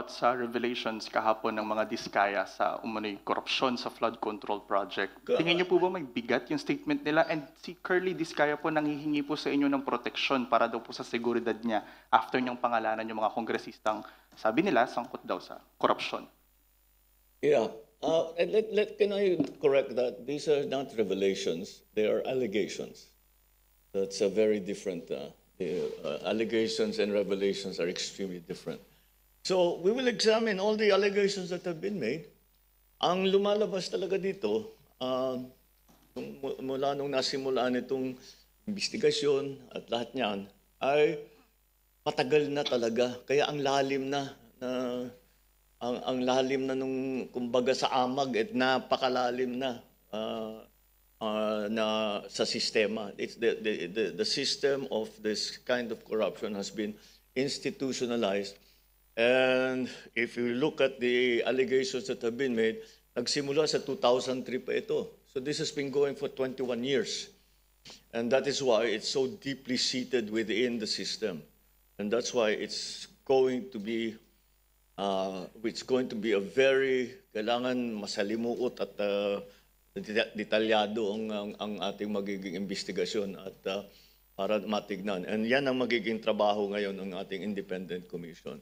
about sa revelations kahapon ng mga diskaya sa umano'y korupsyon sa flood control project. Tingin niyo po ba may bigat yung statement nila? And si Curly Diskaya po nanghihingi po sa inyo ng proteksyon para daw po sa seguridad niya after niyang pangalanan yung mga kongresistang sabi nila sangkot daw sa korupsyon. Yeah. Can I correct that? These are not revelations, they are allegations. That's a very different, allegations and revelations are extremely different. So we will examine all the allegations that have been made. Ang lumalabas talaga dito, mula nung nasimulaan itong investigasyon at lahat niyan, ay matagal na talaga. Kaya ang lalim na, ang lalim na nung kumbaga sa amag at napakalalim na na sa sistema. It's the system of this kind of corruption has been institutionalized. And if you look at the allegations that have been made, nagsimula sa 2003 pa ito. So this has been going for 21 years. And that is why it's so deeply seated within the system. And that's why it's going to be a very, kailangan masalimuot at detalyado ang ating magiging investigasyon at para matignan. And yan ang magiging trabaho ngayon ng ating independent commission.